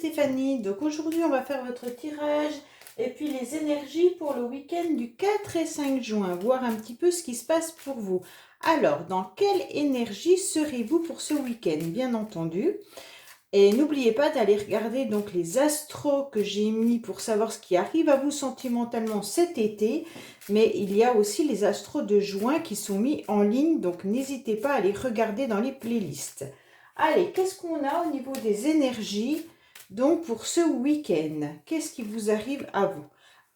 Stéphanie. Donc aujourd'hui, on va faire votre tirage et puis les énergies pour le week-end du 4 et 5 juin, voir un petit peu ce qui se passe pour vous. Alors, dans quelle énergie serez-vous pour ce week-end, bien entendu? Et n'oubliez pas d'aller regarder donc les astros que j'ai mis pour savoir ce qui arrive à vous sentimentalement cet été. Mais il y a aussi les astros de juin qui sont mis en ligne, donc n'hésitez pas à les regarder dans les playlists. Allez, qu'est-ce qu'on a au niveau des énergies donc pour ce week-end? Qu'est-ce qui vous arrive à vous?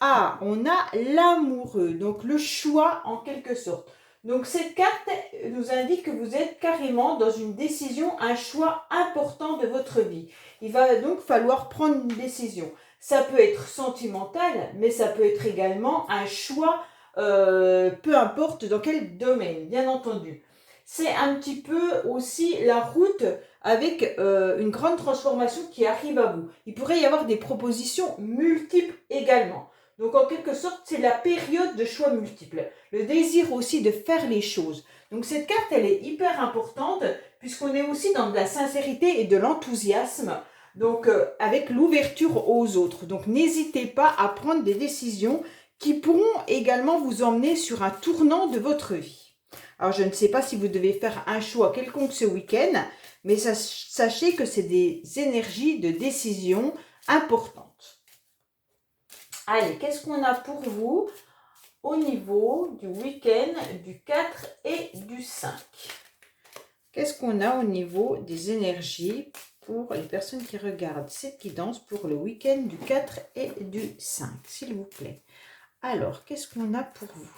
Ah, on a l'amoureux, donc le choix en quelque sorte. Donc cette carte nous indique que vous êtes carrément dans une décision, un choix important de votre vie. Il va donc falloir prendre une décision. Ça peut être sentimental, mais ça peut être également un choix, peu importe dans quel domaine, bien entendu. C'est un petit peu aussi la route avec une grande transformation qui arrive à vous. Il pourrait y avoir des propositions multiples également. Donc en quelque sorte, c'est la période de choix multiples. Le désir aussi de faire les choses. Donc cette carte, elle est hyper importante puisqu'on est aussi dans de la sincérité et de l'enthousiasme. Donc avec l'ouverture aux autres. Donc n'hésitez pas à prendre des décisions qui pourront également vous emmener sur un tournant de votre vie. Alors je ne sais pas si vous devez faire un choix quelconque ce week-end, mais sachez que c'est des énergies de décision importantes. Allez, qu'est-ce qu'on a pour vous au niveau du week-end du 4 et du 5? Qu'est-ce qu'on a au niveau des énergies pour les personnes qui regardent cette guidance pour le week-end du 4 et du 5, s'il vous plaît? Alors, qu'est-ce qu'on a pour vous?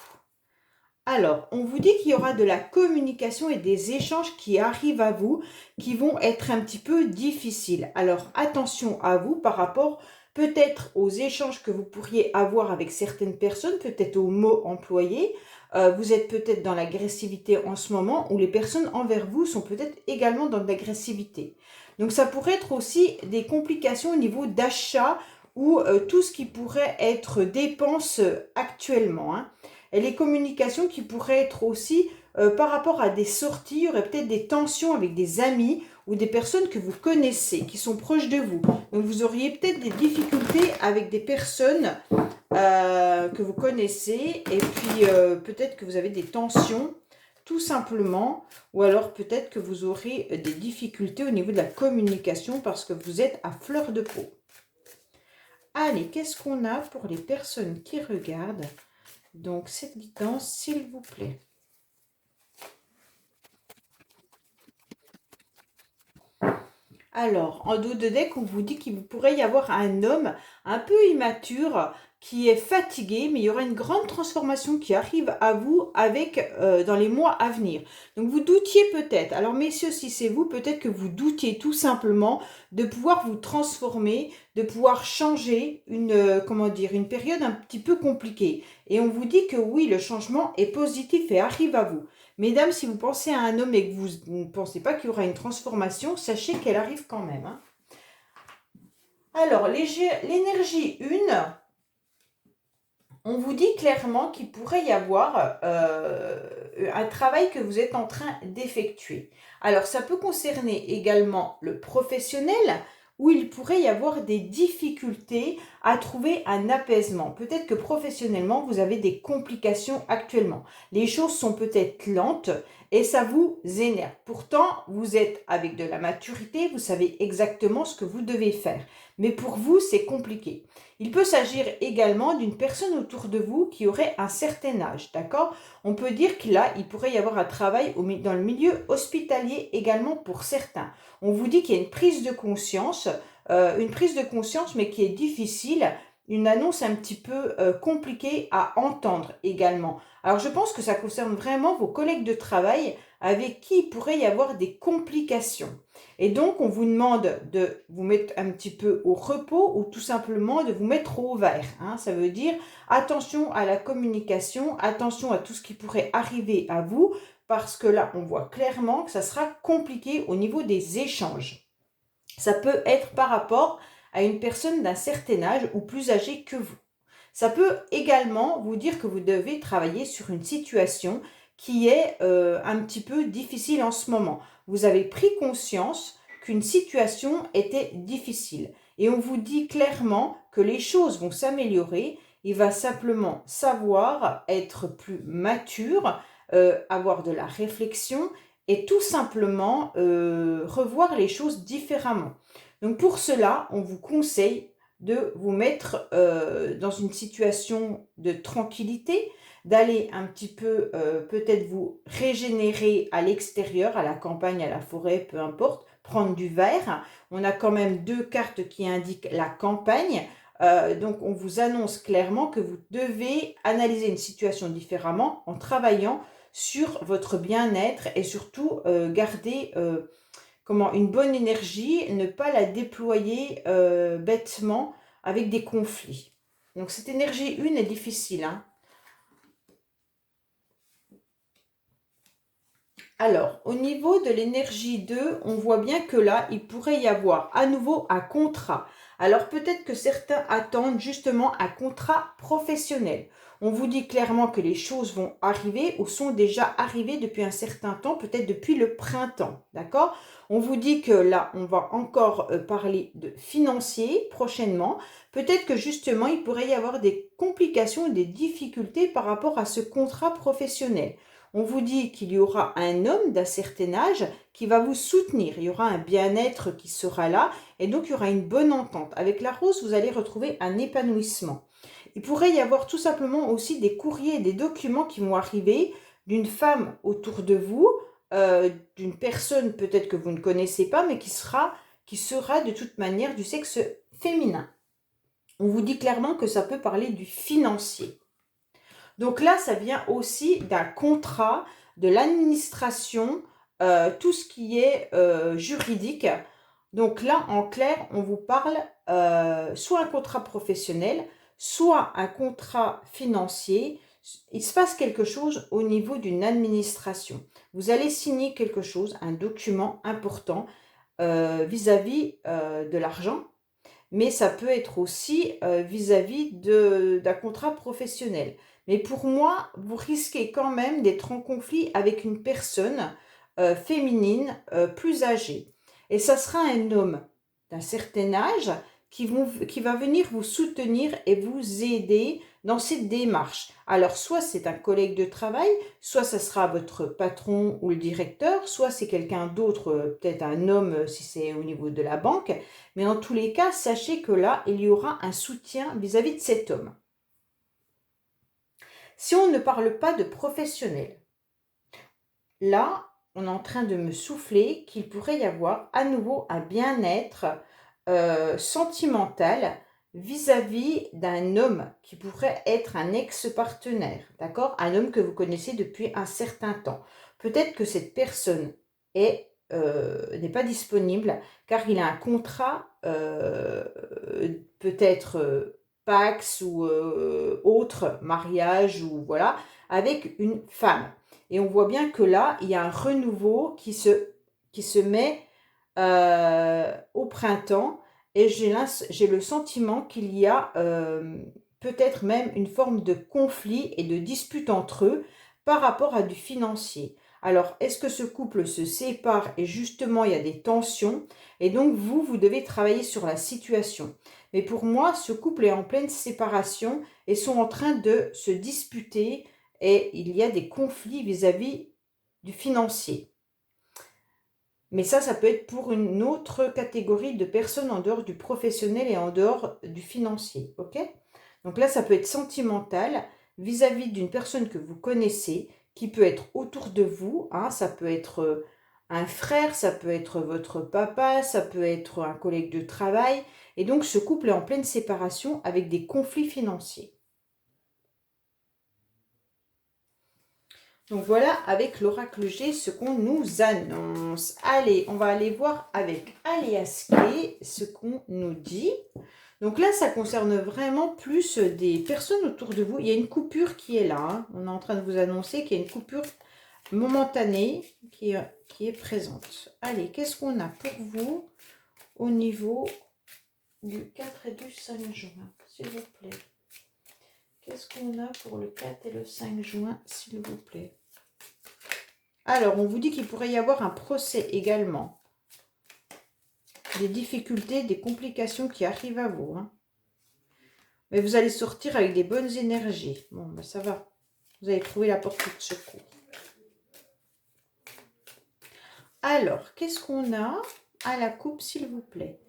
Alors, on vous dit qu'il y aura de la communication et des échanges qui arrivent à vous, qui vont être un petit peu difficiles. Alors, attention à vous par rapport peut-être aux échanges que vous pourriez avoir avec certaines personnes, peut-être aux mots employés. Vous êtes peut-être dans l'agressivité en ce moment, ou les personnes envers vous sont peut-être également dans de l'agressivité. Donc, ça pourrait être aussi des complications au niveau d'achat ou tout ce qui pourrait être dépenses actuellement, hein. Et les communications qui pourraient être aussi par rapport à des sorties, il y aurait peut-être des tensions avec des amis ou des personnes que vous connaissez, qui sont proches de vous. Donc vous auriez peut-être des difficultés avec des personnes que vous connaissez et puis peut-être que vous avez des tensions tout simplement, ou alors peut-être que vous aurez des difficultés au niveau de la communication parce que vous êtes à fleur de peau. Allez, qu'est-ce qu'on a pour les personnes qui regardent donc cette guidance, s'il vous plaît? Alors, en dos de deck, on vous dit qu'il pourrait y avoir un homme un peu immature qui est fatigué, mais il y aura une grande transformation qui arrive à vous avec dans les mois à venir. Donc, vous doutiez peut-être, alors messieurs, si c'est vous, peut-être que vous doutiez tout simplement de pouvoir vous transformer, de pouvoir changer comment dire, une période un petit peu compliquée. Et on vous dit que oui, le changement est positif et arrive à vous. Mesdames, si vous pensez à un homme et que vous ne pensez pas qu'il y aura une transformation, sachez qu'elle arrive quand même, hein. Alors, l'énergie 1, on vous dit clairement qu'il pourrait y avoir un travail que vous êtes en train d'effectuer. Alors, ça peut concerner également le professionnel, où il pourrait y avoir des difficultés à trouver un apaisement. Peut-être que professionnellement, vous avez des complications actuellement. Les choses sont peut-être lentes et ça vous énerve. Pourtant, vous êtes avec de la maturité, vous savez exactement ce que vous devez faire. Mais pour vous, c'est compliqué. Il peut s'agir également d'une personne autour de vous qui aurait un certain âge, d'accord? On peut dire que là, il pourrait y avoir un travail dans le milieu hospitalier également pour certains. On vous dit qu'il y a une prise de conscience mais qui est difficile, une annonce un petit peu compliquée à entendre également. Alors je pense que ça concerne vraiment vos collègues de travail avec qui il pourrait y avoir des complications. Et donc on vous demande de vous mettre un petit peu au repos ou tout simplement de vous mettre au vert, hein. Ça veut dire attention à la communication, attention à tout ce qui pourrait arriver à vous, parce que là on voit clairement que ça sera compliqué au niveau des échanges. Ça peut être par rapport à une personne d'un certain âge ou plus âgée que vous. Ça peut également vous dire que vous devez travailler sur une situation qui est un petit peu difficile en ce moment. Vous avez pris conscience qu'une situation était difficile. Et on vous dit clairement que les choses vont s'améliorer. Il va simplement savoir être plus mature, avoir de la réflexion et tout simplement revoir les choses différemment. Donc pour cela, on vous conseille de vous mettre dans une situation de tranquillité, d'aller un petit peu peut-être vous régénérer à l'extérieur, à la campagne, à la forêt, peu importe, prendre du verre. On a quand même 2 cartes qui indiquent la campagne. Donc on vous annonce clairement que vous devez analyser une situation différemment en travaillant sur votre bien-être et surtout garder une bonne énergie, ne pas la déployer bêtement avec des conflits. Donc cette énergie 1 est difficile, hein. Alors, au niveau de l'énergie 2, on voit bien que là, il pourrait y avoir à nouveau un contrat. Alors peut-être que certains attendent justement un contrat professionnel. On vous dit clairement que les choses vont arriver ou sont déjà arrivées depuis un certain temps, peut-être depuis le printemps, d'accord? On vous dit que là, on va encore parler de financier prochainement. Peut-être que justement, il pourrait y avoir des complications, des difficultés par rapport à ce contrat professionnel. On vous dit qu'il y aura un homme d'un certain âge qui va vous soutenir. Il y aura un bien-être qui sera là et donc il y aura une bonne entente. Avec la rose, vous allez retrouver un épanouissement. Il pourrait y avoir tout simplement aussi des courriers et des documents qui vont arriver d'une femme autour de vous, d'une personne peut-être que vous ne connaissez pas, mais qui sera de toute manière du sexe féminin. On vous dit clairement que ça peut parler du financier. Donc là, ça vient aussi d'un contrat, de l'administration, tout ce qui est juridique. Donc là, en clair, on vous parle soit un contrat professionnel, soit un contrat financier. Il se passe quelque chose au niveau d'une administration. Vous allez signer quelque chose, un document important vis-à-vis de l'argent, mais ça peut être aussi vis-à-vis d'un contrat professionnel. Mais pour moi, vous risquez quand même d'être en conflit avec une personne féminine plus âgée. Et ça sera un homme d'un certain âge qui va venir vous soutenir et vous aider dans cette démarche. Alors, soit c'est un collègue de travail, soit ça sera votre patron ou le directeur, soit c'est quelqu'un d'autre, peut-être un homme si c'est au niveau de la banque. Mais en tous les cas, sachez que là, il y aura un soutien vis-à-vis de cet homme. Si on ne parle pas de professionnel, là, on est en train de me souffler qu'il pourrait y avoir à nouveau un bien-être sentimental vis-à-vis d'un homme qui pourrait être un ex-partenaire, d'accord? Un homme que vous connaissez depuis un certain temps. Peut-être que cette personne n'est pas disponible car il a un contrat peut-être Pax ou autre mariage ou voilà avec une femme. Et on voit bien que là, il y a un renouveau qui se met au printemps et j'ai le sentiment qu'il y a peut-être même une forme de conflit et de dispute entre eux par rapport à du financier. Alors, est-ce que ce couple se sépare et justement il y a des tensions et donc vous devez travailler sur la situation. Mais pour moi, ce couple est en pleine séparation et sont en train de se disputer et il y a des conflits vis-à-vis du financier. Mais ça peut être pour une autre catégorie de personnes en dehors du professionnel et en dehors du financier, ok? Donc là, ça peut être sentimental vis-à-vis d'une personne que vous connaissez, qui peut être autour de vous, hein, ça peut être un frère, ça peut être votre papa, ça peut être un collègue de travail. Et donc, ce couple est en pleine séparation avec des conflits financiers. Donc voilà, avec l'oracle G, ce qu'on nous annonce. Allez, on va aller voir avec Aliaské ce qu'on nous dit. Donc là, ça concerne vraiment plus des personnes autour de vous. Il y a une coupure qui est là, hein. On est en train de vous annoncer qu'il y a une coupure momentanée qui est présente. Allez, qu'est-ce qu'on a pour vous au niveau du 4 et du 5 juin, s'il vous plaît? Qu'est-ce qu'on a pour le 4 et le 5 juin, s'il vous plaît? Alors, on vous dit qu'il pourrait y avoir un procès également. des difficultés, des complications qui arrivent à vous. Hein. Mais vous allez sortir avec des bonnes énergies. Bon, ben ça va. Vous allez trouver la porte de secours. Alors, qu'est-ce qu'on a à la coupe, s'il vous plaît?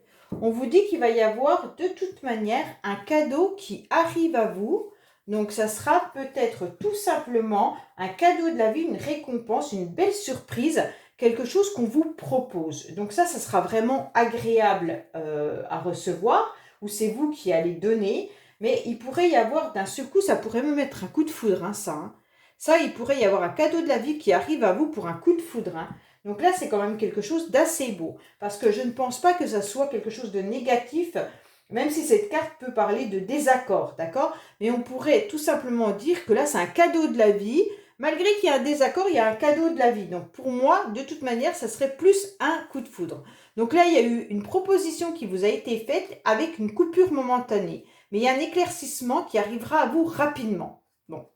On vous dit qu'il va y avoir de toute manière un cadeau qui arrive à vous. Donc, ça sera peut-être tout simplement un cadeau de la vie, une récompense, une belle surprise, quelque chose qu'on vous propose. Donc ça sera vraiment agréable à recevoir, ou c'est vous qui allez donner. Mais il pourrait y avoir d'un seul coup, ça pourrait me mettre un coup de foudre, hein, ça. Hein. Ça, il pourrait y avoir un cadeau de la vie qui arrive à vous pour un coup de foudre. Hein. Donc là, c'est quand même quelque chose d'assez beau. Parce que je ne pense pas que ça soit quelque chose de négatif, même si cette carte peut parler de désaccord, d'accord? Mais on pourrait tout simplement dire que là, c'est un cadeau de la vie. Malgré qu'il y a un désaccord, il y a un cadeau de la vie. Donc pour moi, de toute manière, ça serait plus un coup de foudre. Donc là, il y a eu une proposition qui vous a été faite avec une coupure momentanée. Mais il y a un éclaircissement qui arrivera à vous rapidement. Bon.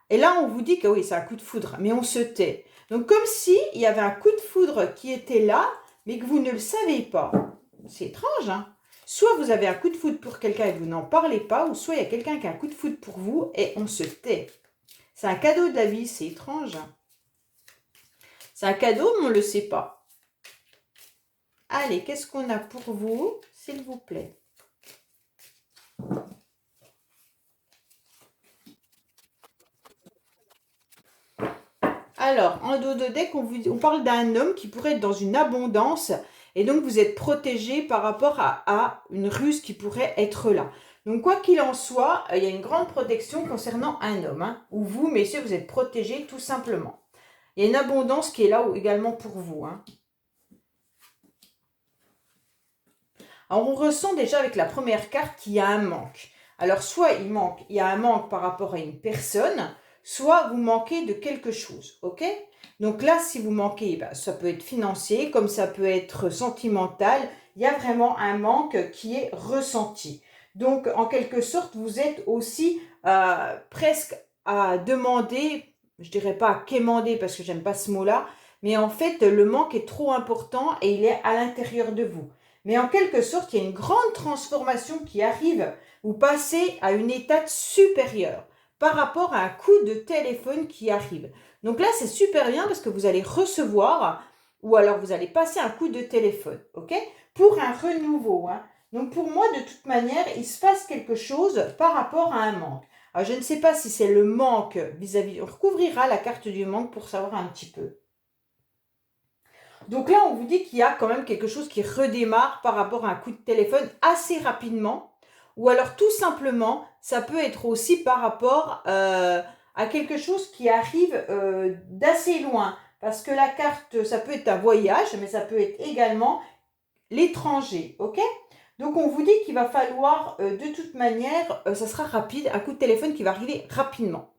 Et là, on vous dit que oui, c'est un coup de foudre, mais on se tait. Donc, comme si il y avait un coup de foudre qui était là, mais que vous ne le savez pas. C'est étrange, hein? Soit vous avez un coup de foudre pour quelqu'un et vous n'en parlez pas, ou soit il y a quelqu'un qui a un coup de foudre pour vous et on se tait. C'est un cadeau de la vie, c'est étrange. Hein? C'est un cadeau, mais on ne le sait pas. Allez, qu'est-ce qu'on a pour vous, s'il vous plaît? Alors, en dos de deck, on parle d'un homme qui pourrait être dans une abondance et donc vous êtes protégé par rapport à une ruse qui pourrait être là. Donc, quoi qu'il en soit, il y a une grande protection concernant un homme. Hein, ou vous, messieurs, vous êtes protégés tout simplement. Il y a une abondance qui est là également pour vous. Hein. Alors, on ressent déjà avec la première carte qu'il y a un manque. Alors, soit il y a un manque par rapport à une personne, soit vous manquez de quelque chose, ok? Donc là, si vous manquez, ben, ça peut être financier, comme ça peut être sentimental. Il y a vraiment un manque qui est ressenti. Donc, en quelque sorte, vous êtes aussi presque à demander, je dirais pas à quémander parce que j'aime pas ce mot-là, mais en fait, le manque est trop important et il est à l'intérieur de vous. Mais en quelque sorte, il y a une grande transformation qui arrive. Vous passez à une étape supérieure par rapport à un coup de téléphone qui arrive. Donc là, c'est super bien parce que vous allez recevoir ou alors vous allez passer un coup de téléphone, ok? Pour un renouveau. Hein. Donc pour moi, de toute manière, il se passe quelque chose par rapport à un manque. Alors je ne sais pas si c'est le manque vis-à-vis... On recouvrira la carte du manque pour savoir un petit peu. Donc là, on vous dit qu'il y a quand même quelque chose qui redémarre par rapport à un coup de téléphone assez rapidement. Ou alors tout simplement, ça peut être aussi par rapport à quelque chose qui arrive d'assez loin. Parce que la carte, ça peut être un voyage, mais ça peut être également l'étranger. Ok ? Donc on vous dit qu'il va falloir, de toute manière, ça sera rapide, un coup de téléphone qui va arriver rapidement.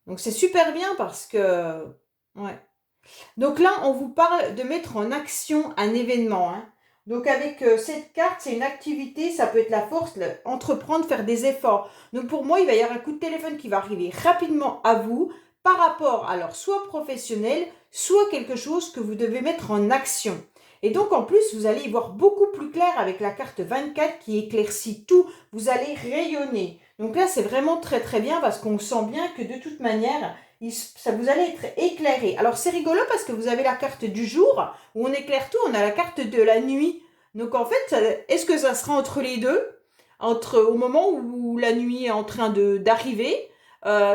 Donc c'est super bien parce que... Ouais. Donc là, on vous parle de mettre en action un événement. Hein. Donc avec cette carte, c'est une activité, ça peut être la force, entreprendre, faire des efforts. Donc pour moi, il va y avoir un coup de téléphone qui va arriver rapidement à vous par rapport, alors soit professionnel, soit quelque chose que vous devez mettre en action. Et donc en plus, vous allez y voir beaucoup plus clair avec la carte 24 qui éclaircit tout. Vous allez rayonner. Donc là, c'est vraiment très très bien parce qu'on sent bien que de toute manière, ça vous allez être éclairé. Alors c'est rigolo parce que vous avez la carte du jour où on éclaire tout, on a la carte de la nuit. Donc en fait, est-ce que ça sera entre les deux, au moment où la nuit est en train d'arriver,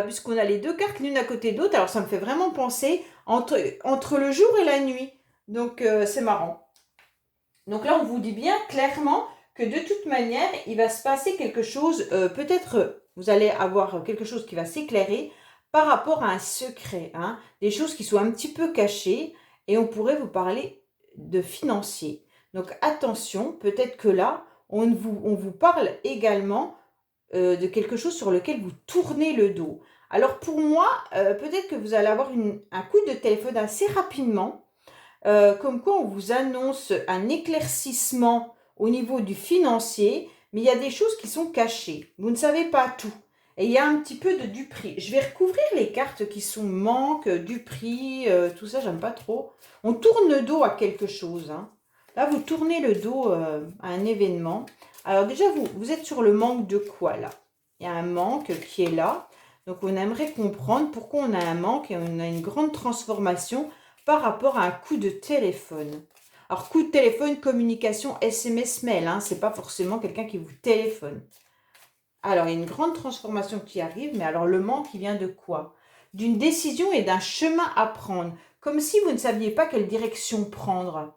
puisqu'on a les deux cartes l'une à côté de l'autre. Alors ça me fait vraiment penser entre le jour et la nuit. Donc c'est marrant. Donc là on vous dit bien clairement que de toute manière il va se passer quelque chose, peut-être vous allez avoir quelque chose qui va s'éclairer par rapport à un secret, hein, des choses qui sont un petit peu cachées et on pourrait vous parler de financier. Donc attention, peut-être que là, on vous parle également de quelque chose sur lequel vous tournez le dos. Alors pour moi, peut-être que vous allez avoir un coup de téléphone assez rapidement, comme quoi on vous annonce un éclaircissement au niveau du financier, mais il y a des choses qui sont cachées. Vous ne savez pas tout. Et il y a un petit peu du prix. Je vais recouvrir les cartes qui sont manque, du prix, tout ça, j'aime pas trop. On tourne le dos à quelque chose. Hein. Là, vous tournez le dos à un événement. Alors déjà, vous êtes sur le manque de quoi là? Il y a un manque qui est là. Donc, on aimerait comprendre pourquoi on a un manque et on a une grande transformation par rapport à un coup de téléphone. Alors, coup de téléphone, communication, SMS, mail, hein, c'est pas forcément quelqu'un qui vous téléphone. Alors, il y a une grande transformation qui arrive, mais alors le manque, il vient de quoi? D'une décision et d'un chemin à prendre, comme si vous ne saviez pas quelle direction prendre.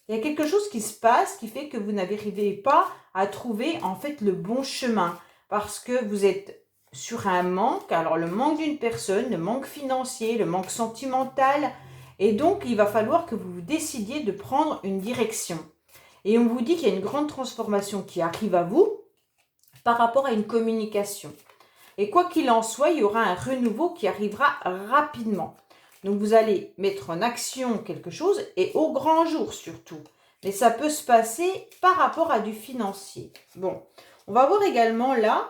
Il y a quelque chose qui se passe qui fait que vous n'arrivez pas à trouver en fait le bon chemin, parce que vous êtes sur un manque, alors le manque d'une personne, le manque financier, le manque sentimental, et donc il va falloir que vous décidiez de prendre une direction. Et on vous dit qu'il y a une grande transformation qui arrive à vous, par rapport à une communication. Et quoi qu'il en soit, il y aura un renouveau qui arrivera rapidement. Donc vous allez mettre en action quelque chose et au grand jour surtout. Mais ça peut se passer par rapport à du financier. Bon, on va voir également là.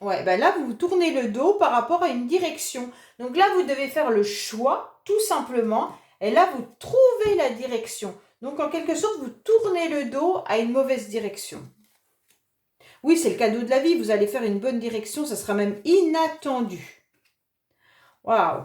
Ouais, ben là, vous tournez le dos par rapport à une direction. Donc là, vous devez faire le choix, tout simplement. Et là, vous trouvez la direction. Donc en quelque sorte, vous tournez le dos à une mauvaise direction. Oui, c'est le cadeau de la vie. Vous allez faire une bonne direction. Ça sera même inattendu. Waouh.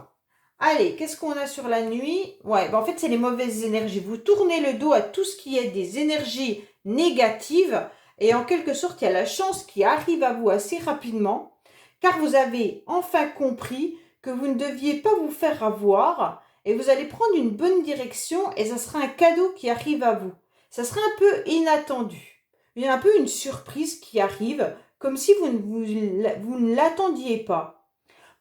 Allez, qu'est-ce qu'on a sur la nuit? Ouais, ben en fait, c'est les mauvaises énergies. Vous tournez le dos à tout ce qui est des énergies négatives. Et en quelque sorte, il y a la chance qui arrive à vous assez rapidement. Car vous avez enfin compris que vous ne deviez pas vous faire avoir. Et vous allez prendre une bonne direction. Et ça sera un cadeau qui arrive à vous. Ça sera un peu inattendu. Il y a un peu une surprise qui arrive, comme si vous ne l'attendiez pas.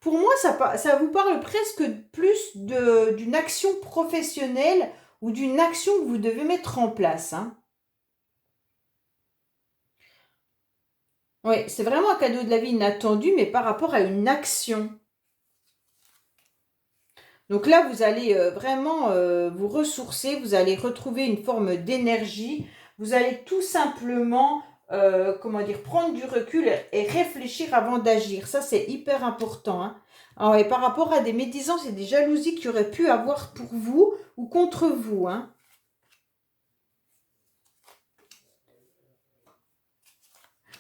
Pour moi, ça vous parle presque plus d'une action professionnelle ou d'une action que vous devez mettre en place. Hein. Oui, c'est vraiment un cadeau de la vie inattendu, mais par rapport à une action. Donc là, vous allez vraiment vous ressourcer, vous allez retrouver une forme d'énergie, vous allez tout simplement, comment dire, prendre du recul et réfléchir avant d'agir. Ça, c'est hyper important. Hein. Alors, et par rapport à des médisances et des jalousies qu'il y aurait pu avoir pour vous ou contre vous. Hein.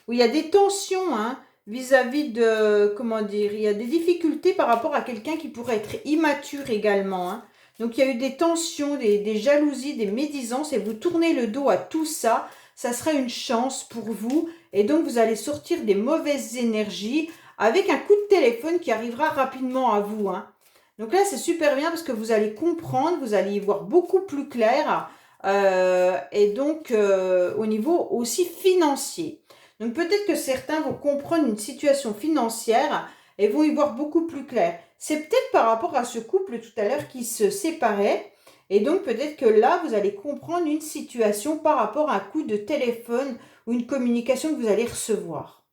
Où il y a des tensions, hein, vis-à-vis de, comment dire, il y a des difficultés par rapport à quelqu'un qui pourrait être immature également. Hein. Donc il y a eu des tensions, des jalousies, des médisances et vous tournez le dos à tout ça. Ça sera une chance pour vous et donc vous allez sortir des mauvaises énergies avec un coup de téléphone qui arrivera rapidement à vous. Hein. Donc là c'est super bien parce que vous allez comprendre, vous allez y voir beaucoup plus clair et donc au niveau aussi financier. Donc peut-être que certains vont comprendre une situation financière et vont y voir beaucoup plus clair. C'est peut-être par rapport à ce couple tout à l'heure qui se séparait. Et donc peut-être que là, vous allez comprendre une situation par rapport à un coup de téléphone ou une communication que vous allez recevoir.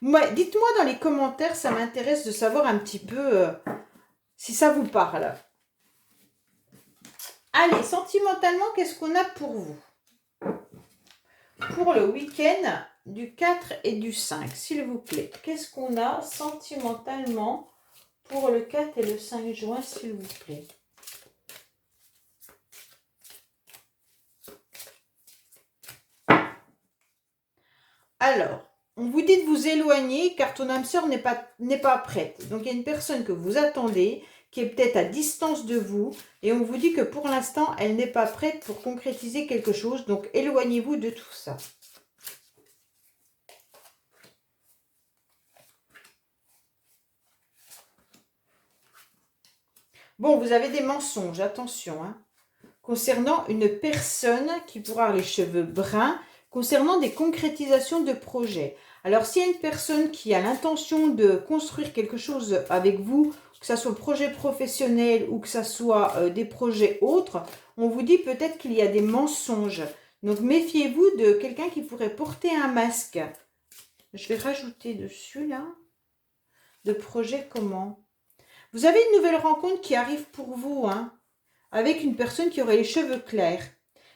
Ouais, dites-moi dans les commentaires, ça m'intéresse de savoir un petit peu si ça vous parle. Allez, sentimentalement, qu'est-ce qu'on a pour vous? Pour le week-end du 4 et du 5, s'il vous plaît. Qu'est-ce qu'on a sentimentalement pour le 4 et le 5 juin, s'il vous plaît? Alors, on vous dit de vous éloigner car ton âme sœur n'est pas prête. Donc, il y a une personne que vous attendez qui est peut-être à distance de vous et on vous dit que pour l'instant, elle n'est pas prête pour concrétiser quelque chose. Donc, éloignez-vous de tout ça. Bon, vous avez des mensonges, attention, hein, concernant une personne qui pourra avoir les cheveux bruns, concernant des concrétisations de projets. Alors, s'il y a une personne qui a l'intention de construire quelque chose avec vous, que ce soit le projet professionnel ou que ce soit des projets autres, on vous dit peut-être qu'il y a des mensonges. Donc, méfiez-vous de quelqu'un qui pourrait porter un masque. Je vais rajouter dessus, là, de projet comment? Vous avez une nouvelle rencontre qui arrive pour vous, hein, avec une personne qui aurait les cheveux clairs.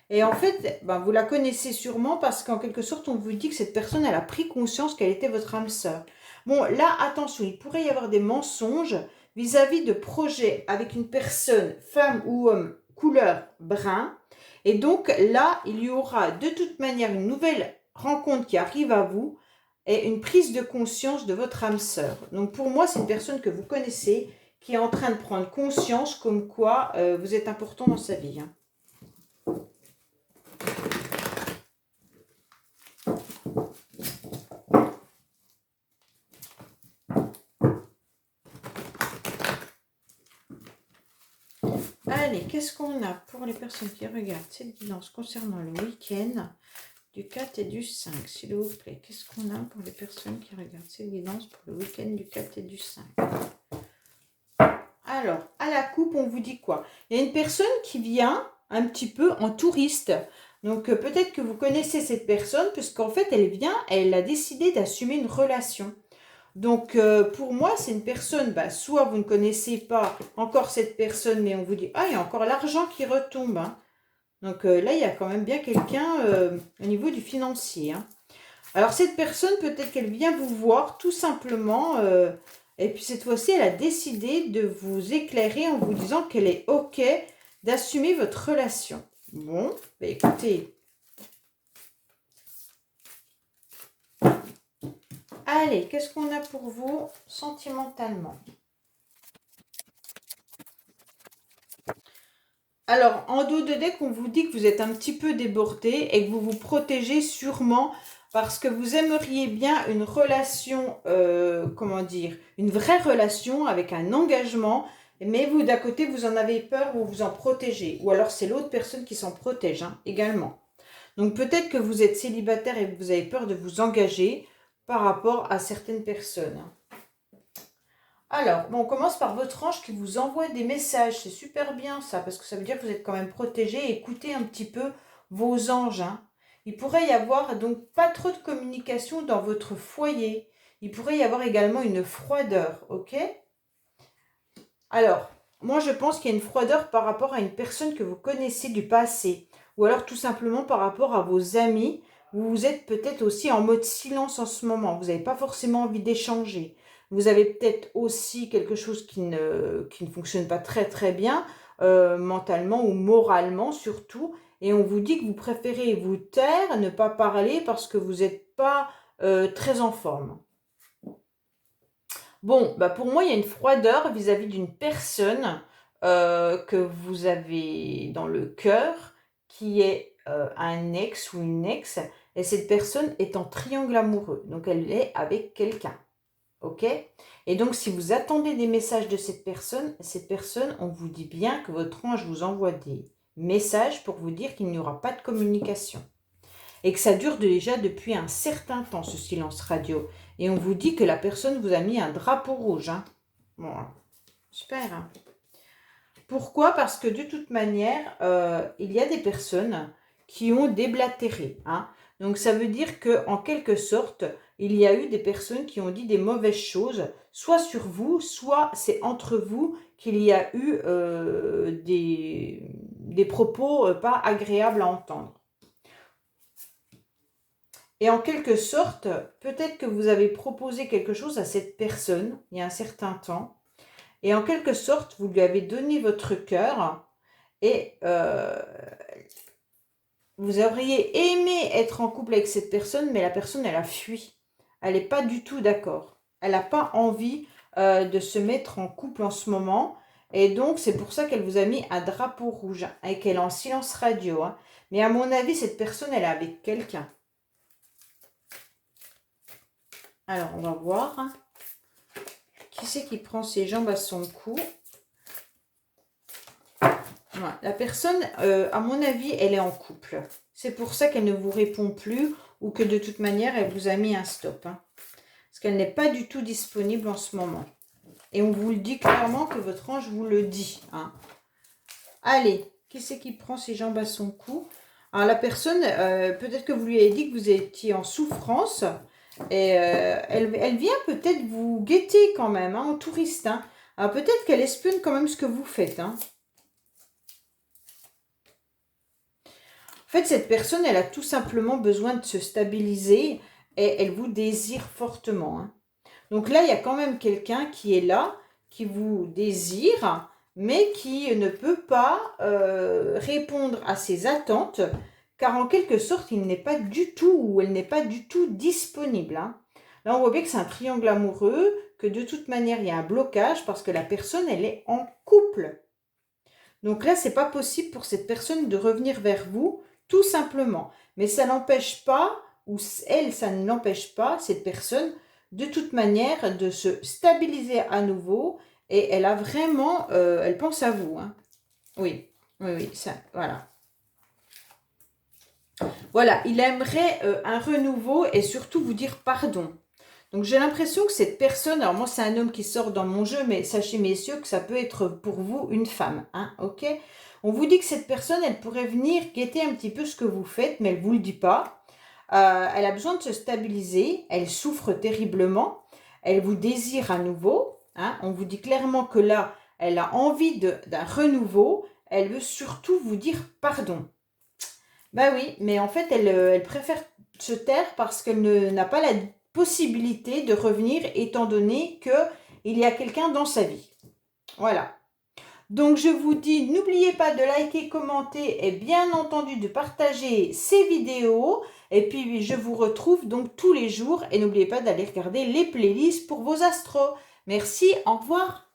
Et en fait, ben, vous la connaissez sûrement parce qu'en quelque sorte, on vous dit que cette personne, elle a pris conscience qu'elle était votre âme sœur. Bon, là, attention, il pourrait y avoir des mensonges vis-à-vis de projets avec une personne, femme ou homme, couleur brun. Et donc là, il y aura de toute manière une nouvelle rencontre qui arrive à vous et une prise de conscience de votre âme sœur. Donc pour moi, c'est une personne que vous connaissez qui est en train de prendre conscience comme quoi vous êtes important dans sa vie. Hein. Allez, qu'est-ce qu'on a pour les personnes qui regardent cette guidance concernant le week-end du 4 et du 5, s'il vous plaît. Qu'est-ce qu'on a pour les personnes qui regardent cette guidance pour le week-end du 4 et du 5? Alors, à la coupe, on vous dit quoi? Il y a une personne qui vient un petit peu en touriste. Donc, peut-être que vous connaissez cette personne, puisqu'en fait, elle vient, elle a décidé d'assumer une relation. Donc, pour moi, c'est une personne, soit vous ne connaissez pas encore cette personne, mais on vous dit, ah, il y a encore l'argent qui retombe. Hein. Donc là, il y a quand même bien quelqu'un au niveau du financier. Hein. Alors, cette personne, peut-être qu'elle vient vous voir tout simplement, et puis cette fois-ci, elle a décidé de vous éclairer en vous disant qu'elle est OK d'assumer votre relation. Bon, écoutez... Allez, qu'est-ce qu'on a pour vous sentimentalement? Alors, en dos de deck, on vous dit que vous êtes un petit peu débordé et que vous vous protégez sûrement parce que vous aimeriez bien une relation, comment dire, une vraie relation avec un engagement, mais vous, d'à côté, vous en avez peur ou vous en protégez. Ou alors, c'est l'autre personne qui s'en protège hein, également. Donc, peut-être que vous êtes célibataire et que vous avez peur de vous engager par rapport à certaines personnes. Alors, bon, on commence par votre ange qui vous envoie des messages. C'est super bien ça, parce que ça veut dire que vous êtes quand même protégé. Écoutez un petit peu vos anges. Hein. Il pourrait y avoir donc pas trop de communication dans votre foyer. Il pourrait y avoir également une froideur, ok? Alors, moi je pense qu'il y a une froideur par rapport à une personne que vous connaissez du passé. Ou alors tout simplement par rapport à vos amis. Vous êtes peut-être aussi en mode silence en ce moment. Vous n'avez pas forcément envie d'échanger. Vous avez peut-être aussi quelque chose qui ne fonctionne pas très très bien, mentalement ou moralement surtout. Et on vous dit que vous préférez vous taire, ne pas parler parce que vous n'êtes pas très en forme. Bon, pour moi, il y a une froideur vis-à-vis d'une personne que vous avez dans le cœur, qui est un ex ou une ex, et cette personne est en triangle amoureux, donc elle est avec quelqu'un, ok? Et donc, si vous attendez des messages de cette personne, on vous dit bien que votre ange vous envoie des messages pour vous dire qu'il n'y aura pas de communication. Et que ça dure déjà depuis un certain temps, ce silence radio. Et on vous dit que la personne vous a mis un drapeau rouge. Hein. Bon, super. Hein. Pourquoi? Parce que de toute manière, il y a des personnes qui ont déblatéré. Hein. Donc ça veut dire qu'en quelque sorte, il y a eu des personnes qui ont dit des mauvaises choses, soit sur vous, soit c'est entre vous qu'il y a eu des propos pas agréables à entendre. Et en quelque sorte, peut-être que vous avez proposé quelque chose à cette personne il y a un certain temps. Et en quelque sorte, vous lui avez donné votre cœur. Et vous auriez aimé être en couple avec cette personne, mais la personne, elle a fui. Elle n'est pas du tout d'accord. Elle n'a pas envie de se mettre en couple en ce moment. Et donc, c'est pour ça qu'elle vous a mis un drapeau rouge et qu'elle est en silence radio. Hein. Mais à mon avis, cette personne, elle est avec quelqu'un. Alors, on va voir. Hein. Qui c'est qui prend ses jambes à son cou? Voilà. La personne, à mon avis, elle est en couple. C'est pour ça qu'elle ne vous répond plus ou que de toute manière, elle vous a mis un stop. Hein. Parce qu'elle n'est pas du tout disponible en ce moment. Et on vous le dit clairement que votre ange vous le dit. Hein. Allez, qui c'est qui prend ses jambes à son cou? Alors, la personne, peut-être que vous lui avez dit que vous étiez en souffrance. Et elle vient peut-être vous guetter quand même, hein, en touriste. Hein. Alors peut-être qu'elle espionne quand même ce que vous faites. Hein. En fait, cette personne, elle a tout simplement besoin de se stabiliser et elle vous désire fortement. Hein. Donc là, il y a quand même quelqu'un qui est là, qui vous désire, mais qui ne peut pas répondre à ses attentes, car en quelque sorte, il n'est pas du tout ou elle n'est pas du tout disponible. Hein. Là, on voit bien que c'est un triangle amoureux, que de toute manière, il y a un blocage parce que la personne, elle est en couple. Donc là, c'est pas possible pour cette personne de revenir vers vous, tout simplement. Mais ça n'empêche pas, ou elle, ça ne l'empêche pas, cette personne, de toute manière, de se stabiliser à nouveau. Et elle a vraiment, elle pense à vous. Hein. Oui, oui, oui, ça, voilà. Voilà, il aimerait un renouveau et surtout vous dire pardon. Donc j'ai l'impression que cette personne, alors moi c'est un homme qui sort dans mon jeu, mais sachez messieurs que ça peut être pour vous une femme, hein, ok? On vous dit que cette personne, elle pourrait venir guetter un petit peu ce que vous faites, mais elle ne vous le dit pas. Elle a besoin de se stabiliser, elle souffre terriblement, elle vous désire à nouveau, hein, on vous dit clairement que là, elle a envie d'un renouveau, elle veut surtout vous dire pardon. Bah oui, mais en fait, elle préfère se taire parce qu'elle n'a pas la possibilité de revenir étant donné qu'il y a quelqu'un dans sa vie. Voilà. Donc je vous dis, n'oubliez pas de liker, commenter et bien entendu de partager ces vidéos. Et puis je vous retrouve donc tous les jours et n'oubliez pas d'aller regarder les playlists pour vos astros. Merci, au revoir.